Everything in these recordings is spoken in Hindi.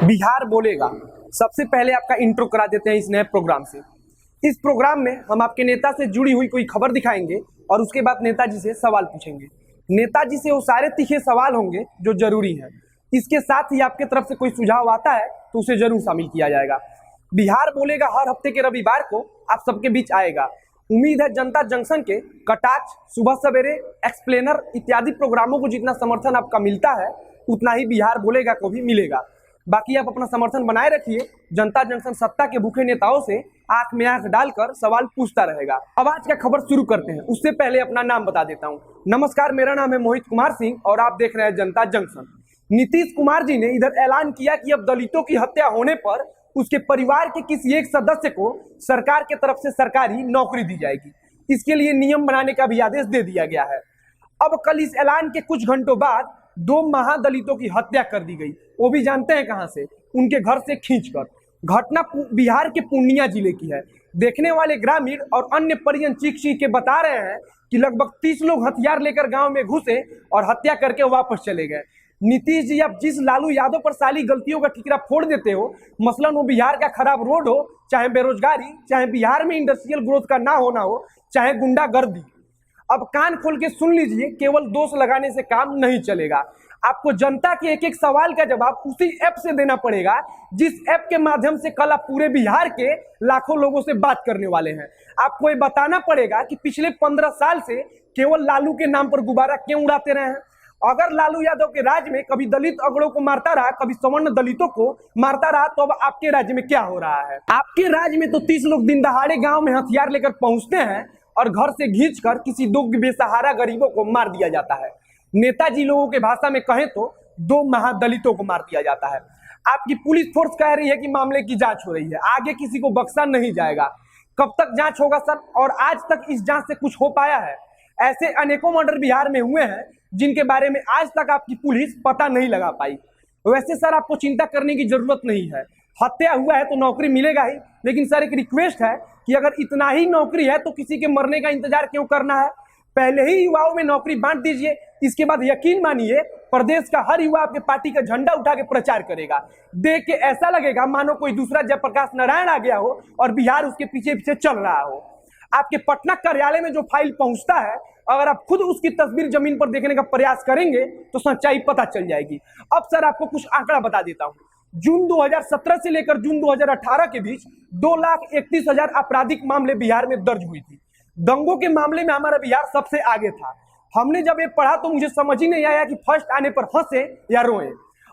बिहार बोलेगा। सबसे पहले आपका इंट्रो करा देते हैं इस नए प्रोग्राम से। इस प्रोग्राम में हम आपके नेता से जुड़ी हुई कोई खबर दिखाएंगे और उसके बाद नेताजी से सवाल पूछेंगे। नेताजी से वो सारे तीखे सवाल होंगे जो जरूरी हैं। इसके साथ ही आपके तरफ से कोई सुझाव आता है तो उसे जरूर शामिल किया जाएगा। बिहार बोलेगा हर हफ्ते के रविवार को आप सबके बीच आएगा। उम्मीद है जनता जंक्शन के कटाक्ष, सुबह सवेरे, एक्सप्लेनर इत्यादि प्रोग्रामों को जितना समर्थन आपका मिलता है उतना ही बिहार बोलेगा को भी मिलेगा। बाकी आप अपना समर्थन बनाए रखिए। जनता जंक्शन सत्ता के भूखे नेताओं से आंख में आंख डालकर सवाल पूछता रहेगा। अब आज का खबर शुरू करते हैं। उससे पहले अपना नाम बता देता हूं। नमस्कार, मेरा नाम है मोहित कुमार सिंह और आप देख रहे हैं जनता जंक्शन। नीतीश कुमार जी ने इधर ऐलान किया कि अब दलितों की हत्या होने पर उसके परिवार के किसी एक सदस्य को सरकार के तरफ से सरकारी नौकरी दी जाएगी। इसके लिए नियम बनाने का भी आदेश दे दिया गया है। अब कल इस ऐलान के कुछ घंटों बाद 2 महादलितों की हत्या कर दी गई। वो भी जानते हैं कहां से? उनके घर से खींचकर। घटना बिहार के पूर्णिया जिले की है। देखने वाले ग्रामीण और अन्य परिजन चीख चीख के बता रहे हैं कि लगभग 30 लोग हथियार लेकर गांव में घुसे और हत्या करके वापस चले गए। नीतीश जी, आप जिस लालू यादव पर साली गलतियों का ठिकरा फोड़ देते हो, मसलन वो बिहार का खराब रोड हो, चाहे बेरोजगारी, चाहे बिहार में इंडस्ट्रियल ग्रोथ का ना होना हो, चाहे गुंडागर्दी, अब कान खोल के सुन लीजिए। केवल दोष लगाने से काम नहीं चलेगा। आपको जनता के एक एक सवाल का जवाब उसी ऐप से देना पड़ेगा जिस ऐप के माध्यम से कल आप पूरे बिहार के लाखों लोगों से बात करने वाले हैं। आपको ये बताना पड़ेगा कि पिछले 15 साल से केवल लालू के नाम पर गुब्बारा क्यों उड़ाते रहे हैं। अगर लालू यादव के राज्य में कभी दलित अगड़ों को मारता रहा, कभी सवर्ण दलितों को मारता रहा, तो अब आपके राज्य में क्या हो रहा है? आपके राज्य में तो 30 लोग दिन दहाड़े गांव में हथियार लेकर पहुंचते हैं और घर से खींचकर किसी 2 बेसहारा गरीबों को मार दिया जाता है। नेताजी लोगों के भाषा में कहें तो 2 महादलितों को मार दिया जाता है। आपकी पुलिस फोर्स कह रही है कि मामले की जांच हो रही है, आगे किसी को बख्शा नहीं जाएगा। कब तक जांच होगा सर? और आज तक इस जांच से कुछ हो पाया है? ऐसे अनेकों मर्डर बिहार में हुए हैं जिनके बारे में आज तक आपकी पुलिस पता नहीं लगा पाई। वैसे सर, आपको चिंता करने की जरूरत नहीं है। हत्या हुआ है तो नौकरी मिलेगा ही, लेकिन सर एक रिक्वेस्ट है कि अगर इतना ही नौकरी है तो किसी के मरने का इंतजार क्यों करना है? पहले ही युवाओं में नौकरी बांट दीजिए। इसके बाद यकीन मानिए प्रदेश का हर युवा आपके पार्टी का झंडा उठा के प्रचार करेगा। देख के ऐसा लगेगा मानो कोई दूसरा जयप्रकाश नारायण आ गया हो और बिहार उसके पीछे पीछे चल रहा हो। आपके पटना कार्यालय में जो फाइल पहुंचता है, अगर आप खुद उसकी तस्वीर जमीन पर देखने का प्रयास करेंगे तो सच्चाई पता चल जाएगी। अब सर आपको कुछ आंकड़ा बता देता हूं। जून 2017 से लेकर जून 2018 के बीच 2,31,000 आपराधिक मामले बिहार में दर्ज हुई थी। दंगों के मामले में हमारा बिहार सबसे आगे था। हमने जब ये पढ़ा तो मुझे समझ ही नहीं आया कि फर्स्ट आने पर हंसे या रोए।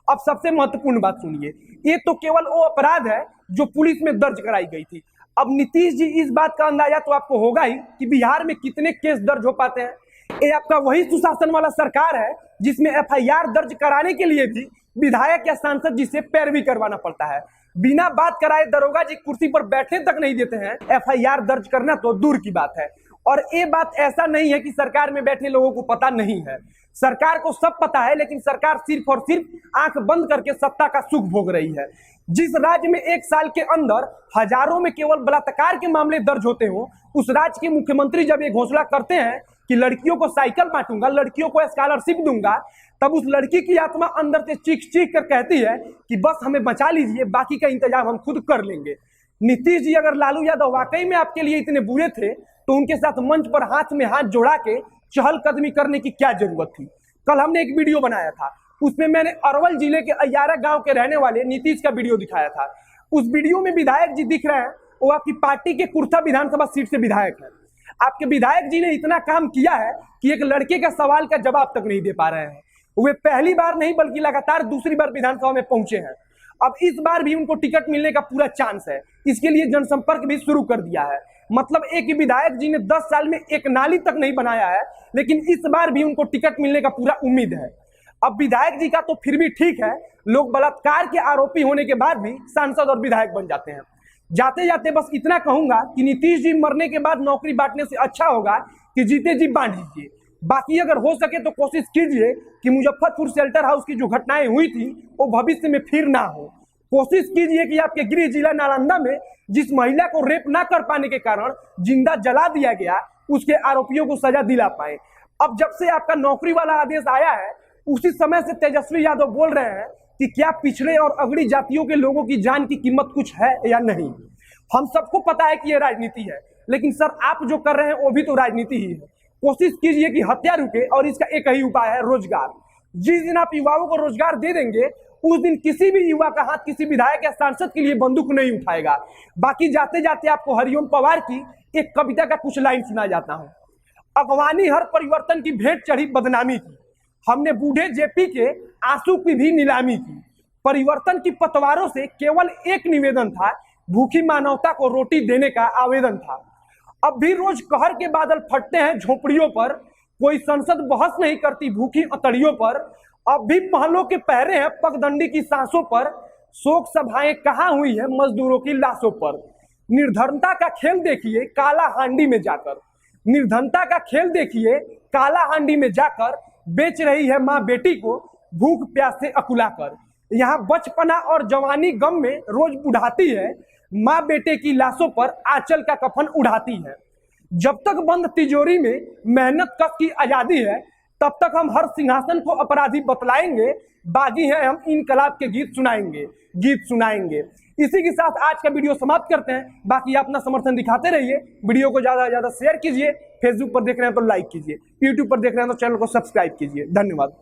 अब सबसे महत्वपूर्ण बात सुनिए, ये तो केवल वो अपराध है जो पुलिस में दर्ज कराई गई थी। अब नीतीश जी, इस बात का अंदाजा तो आपको होगा ही कि बिहार में कितने केस दर्ज हो पाते हैं। ये आपका वही सुशासन वाला सरकार है जिसमें FIR दर्ज कराने के लिए भी विधायक या सांसद जी से पैरवी करवाना पड़ता है। बिना बात कराए दरोगा जी कुर्सी पर बैठने तक नहीं देते हैं। FIR दर्ज करना तो दूर की बात है। और ये बात ऐसा नहीं है कि सरकार में बैठे लोगों को पता नहीं है। सरकार को सब पता है, लेकिन सरकार सिर्फ और सिर्फ आंख बंद करके सत्ता का सुख भोग रही है। जिस राज्य में 1 साल के अंदर हजारों में केवल बलात्कार के मामले दर्ज होते हो, उस राज्य के मुख्यमंत्री जब ये घोषणा करते हैं कि लड़कियों को साइकिल बांटूंगा, लड़कियों को स्कॉलरशिप दूंगा, तब उस लड़की की आत्मा अंदर से चीख चीख कर कहती है कि बस हमें बचा लीजिए, बाकी का इंतजाम हम खुद कर लेंगे। नीतीश जी, अगर लालू यादव वाकई में आपके लिए इतने बुरे थे तो उनके साथ मंच पर हाथ में हाथ जोड़ा के चहलकदमी करने की क्या जरूरत थी? कल हमने एक वीडियो बनाया था, उसमें मैंने अरवल जिले के अय्यारा गांव के रहने वाले नीतीश का वीडियो दिखाया था। उस वीडियो में विधायक जी दिख रहे हैं, वो आपकी पार्टी के कुर्था विधानसभा सीट से विधायक है। आपके विधायक जी ने इतना काम किया है कि एक लड़के का सवाल का जवाब तक नहीं दे पा रहे हैं। वे पहली बार नहीं बल्कि लगातार दूसरी बार विधानसभा में पहुंचे हैं। अब इस बार भी उनको टिकट मिलने का पूरा चांस है। इसके लिए जनसंपर्क भी शुरू कर दिया है। मतलब एक ही विधायक जी ने 10 साल में एक नाली तक नहीं बनाया है, लेकिन इस बार भी उनको टिकट मिलने का पूरा उम्मीद है। अब विधायक जी का तो फिर भी ठीक है, लोग बलात्कार के आरोपी होने के बाद भी सांसद और विधायक बन जाते हैं। जाते जाते बस इतना कहूंगा कि नीतीश जी, मरने के बाद नौकरी बांटने से अच्छा होगा कि जीते जी बांट लीजिए। बाकी अगर हो सके तो कोशिश कीजिए कि मुजफ्फरपुर शेल्टर हाउस की जो घटनाएं हुई थी वो भविष्य में फिर ना हो। कोशिश कीजिए कि आपके गृह जिला नालंदा में जिस महिला को रेप ना कर पाने के कारण जिंदा जला दिया गया, उसके आरोपियों को सजा दिला पाए। अब जब से आपका नौकरी वाला आदेश आया है, उसी समय से तेजस्वी यादव बोल रहे हैं कि क्या पिछड़े और अगड़ी जातियों के लोगों की जान की कीमत कुछ है या नहीं। हम सबको पता है कि ये राजनीति है, लेकिन सर आप जो कर रहे हैं वो भी तो राजनीति ही है। कोशिश कीजिए कि हत्या रुके, और इसका एक ही उपाय है, रोजगार। जिस दिन आप युवाओं को रोजगार दे देंगे उस दिन किसी भी युवा का हाथ किसी विधायक या सांसद के लिए बंदूक नहीं उठाएगा। बाकी जाते जाते आपको हरिओम पवार की एक कविता का कुछ लाइन सुना जाता हूं। अगवानी हर परिवर्तन की भेंट चढ़ी बदनामी की, हमने बूढ़े जेपी के आंसू की भी नीलामी की। परिवर्तन की पतवारों से केवल एक निवेदन था, भूखी मानवता को रोटी देने का आवेदन था। अब भी रोज कहर के बादल फटते हैं झोपड़ियों पर, कोई संसद बहस नहीं करती भूखी अतड़ियों पर। अब भी महलों के पहरे हैं पगडंडी की सांसों पर, शोक सभाएं कहाँ हुई है मजदूरों की लाशों पर। निर्धनता का खेल देखिए काला हांडी में जाकर, निर्धनता का खेल देखिए काला हांडी में जाकर, बेच रही है माँ बेटी को भूख प्यास से अकुलाकर। यहाँ बचपना और जवानी गम में रोज बुढ़ाती है, माँ बेटे की लाशों पर आंचल का कफन उड़ाती है। जब तक बंद तिजोरी में मेहनत कस की आजादी है, तब तक हम हर सिंहासन को अपराधी बतलाएंगे। बागी हैं हम इनकलाब के गीत सुनाएंगे। इसी के साथ आज का वीडियो समाप्त करते हैं। बाकी आप अपना समर्थन दिखाते रहिए, वीडियो को ज्यादा से ज्यादा शेयर कीजिए, फेसबुक पर देख रहे हैं तो लाइक कीजिए, यूट्यूब पर देख रहे हैं तो चैनल को सब्सक्राइब कीजिए। धन्यवाद।